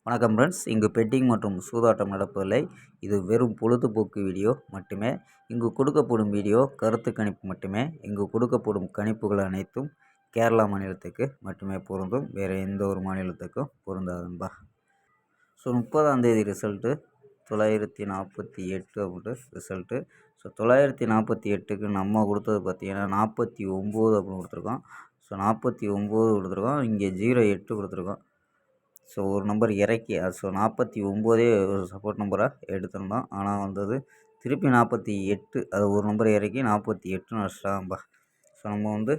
வணக்கம் ஃப்ரெண்ட்ஸ். இங்கு பெட்டிங் மற்றும் சூதாட்டம் நடப்பதில்லை. இது வெறும் பொழுதுபோக்கு வீடியோ மட்டுமே. இங்கு கொடுக்கப்படும் வீடியோ கருத்து கணிப்பு மட்டுமே. இங்கு கொடுக்கப்படும் கணிப்புகள் அனைத்தும் கேரளா மாநிலத்துக்கு மட்டுமே பொருந்தும். வேறு எந்த ஒரு மாநிலத்துக்கும் பொருந்தாதுன்பா. ஸோ 30ஆம் தேதி ரிசல்ட்டு 948 அப்படின்ட்டு ரிசல்ட்டு. ஸோ 948க்கு நம்ம கொடுத்தது பார்த்திங்கன்னா 49 அப்படின்னு கொடுத்துருக்கோம். ஸோ 49 கொடுத்துருக்கோம். இங்கே 08 கொடுத்துருக்கோம். ஸோ ஒரு நம்பர் இறக்கி ஸோ 49 ஒரு சப்போர்ட் நம்பராக எடுத்திருந்தோம். ஆனால் வந்தது திருப்பி 48, அது ஒரு நம்பர் இறக்கி 48ன்னு வச்சிட்டாங்கப்பா. ஸோ நம்ம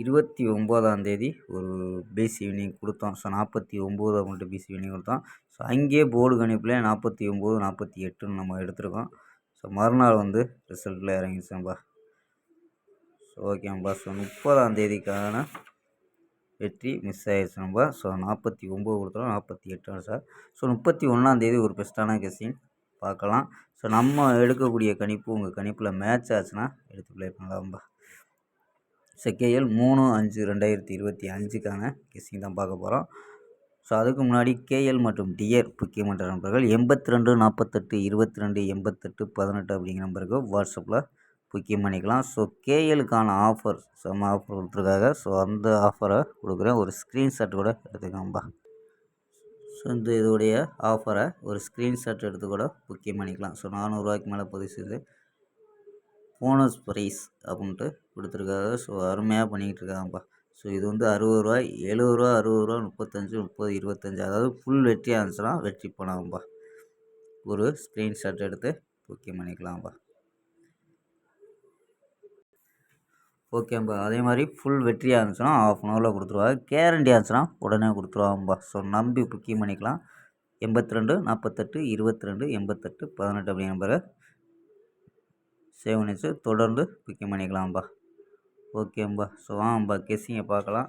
29ஆம் தேதி ஒரு பிசி வினிங் கொடுத்தோம். ஸோ 49 அப்படின்ட்டு பிசி வினிங் கொடுத்தோம். ஸோ அங்கேயே போர்டு கணிப்புலேயே 49 48ன்னு நம்ம எடுத்திருக்கோம். ஸோ மறுநாள் ரிசல்ட்டில் இறங்கிச்சோம்பா. ஸோ ஓகேம்பா. ஸோ 30ஆம் தேதிக்கான வெற்றி மிஸ் ஆயிடுச்சு நம்ம. ஸோ 49 கொடுத்தோம், 48 சார். ஸோ 31ஆம் தேதி ஒரு பெஸ்ட்டான கெஸ்ஸிங் பார்க்கலாம். ஸோ நம்ம எடுக்கக்கூடிய கணிப்பு உங்கள் கணிப்பில் மேட்ச் ஆச்சுன்னா எடுத்து ப்ளே பண்ணலாம்பா. ஸோ கேஎல் 3/5/2025க்கான கெஸ்ஸிங் தான் பார்க்க போகிறோம். ஸோ அதுக்கு முன்னாடி கேஎல் மற்றும் டியர் முக்கியமன்ற நண்பர்கள் 82 48 22 88 18 அப்படிங்கிற நம்பருக்கு வாட்ஸ்அப்பில் புக்கிங் பண்ணிக்கலாம். ஸோ கேஎலுக்கான ஆஃபர் செம்ம ஆஃபர் கொடுத்துருக்காங்க. ஸோ அந்த ஆஃபரை கொடுக்குறேன். ஒரு ஸ்க்ரீன்ஷாட் கூட எடுத்துக்கோங்கப்பா. ஸோ இதோடைய ஆஃபரை ஒரு ஸ்க்ரீன்ஷாட் எடுத்து கூட புக்கிங் பண்ணிக்கலாம். ஸோ 400 ரூபாய்க்கு மேலே பதிவு செய்து போனஸ் ப்ரைஸ் அப்படின்ட்டு கொடுத்துருக்காங்க. ஸோ அருமையாக பண்ணிக்கிட்டு இருக்காங்கப்பா. ஸோ இது 60 ரூபாய் 70 ரூபா 60 ரூபா 35 30 25, அதாவது ஃபுல் வெற்றியாக இருந்துச்சுன்னா வெற்றி போனாங்கப்பா. ஒரு ஸ்க்ரீன்ஷாட் எடுத்து புக்கிங் பண்ணிக்கலாம்ப்பா. ஓகேம்பா. அதே மாதிரி ஃபுல் வெற்றியாக இருந்துச்சுன்னா ½ அன் ஹவரில் கொடுத்துருவாங்க. கேரண்டியாக இருந்துச்சுன்னா உடனே கொடுத்துருவாங்கப்பா. ஸோ நம்பி புக்கிங் பண்ணிக்கலாம். 82 48 22 88 18 அப்படிங்கிற நம்பரை சேவ் பண்ணிச்சு தொடர்ந்து புக்கிங் பண்ணிக்கலாம்ப்பா. ஓகேம்பா. ஸோ வாங்கப்பா கெஸ்ஸிங்கை பார்க்கலாம்.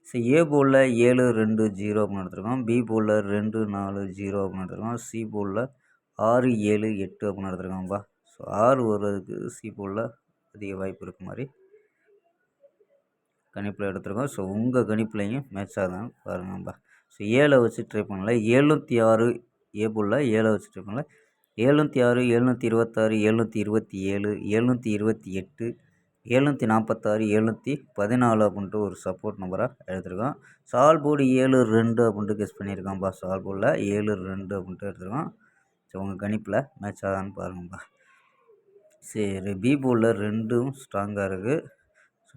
ஸோ ஏ போலில் 7 2 0 அப்படின்னு எடுத்துருக்கோம். பி போலில் 2 4 0 அப்படின்னு எடுத்துருக்கோம். சி போலில் 6 7 8 அப்படின்னு எடுத்துருக்கோம்ப்பா. ஸோ 6 வர்றதுக்கு சி போலில் அதிக வாய்ப்பு இருக்க மாதிரி கணிப்பில் எடுத்துருக்கோம். ஸோ உங்கள் கணிப்புலையும் மேட்ச் ஆகுதான்னு பாருங்கப்பா. ஸோ 7 வச்சு ட்ரை பண்ணல. 706 ஏ போலில் 7 வச்சு ட்ரை பண்ணல. 706 726 727 728 746 714 அப்படின்ட்டு ஒரு சப்போர்ட் நம்பராக எடுத்துருக்கோம். சால் போர்டு 7 2 அப்படின்ட்டு கெஸ் பண்ணியிருக்கான்ப்பா. சால் போர்டில் 7 2 அப்படின்ட்டு எடுத்துருக்கோம். ஸோ உங்கள் கணிப்பில் மேட்ச் ஆகுதான்னு பாருங்கப்பா. சரி, பி போர்டில் 2ம் ஸ்ட்ராங்காக இருக்குது.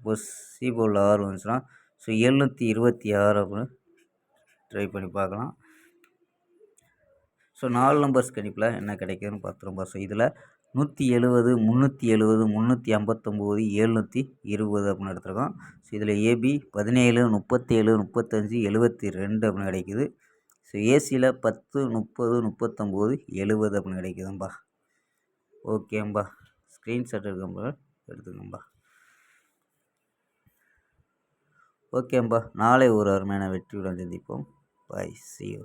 சப்போஸ் சி போர்டில் 6 வந்துச்சுன்னா ஸோ 726 அப்படின்னு ட்ரை பண்ணி பார்க்கலாம். ஸோ 4 நம்பர்ஸ் கணிப்பில் என்ன கிடைக்குதுன்னு பார்த்துரும்பா. ஸோ இதில் 170 370 359 720 அப்படின்னு எடுத்துருக்கோம். ஸோ இதில் ஏபி 17 37 35 72 அப்படின்னு கிடைக்குது. ஸோ ஏசியில் 10 30 39 70 அப்படின்னு கிடைக்குதும்பா. ஓகேம்பா. ஸ்க்ரீன்ஷாட் எடுத்துக்கோம்பா. ஓகேம்பா. நாளை ஒரு அருமையான வெற்றியுடன் சந்திப்போம். பாய், see you.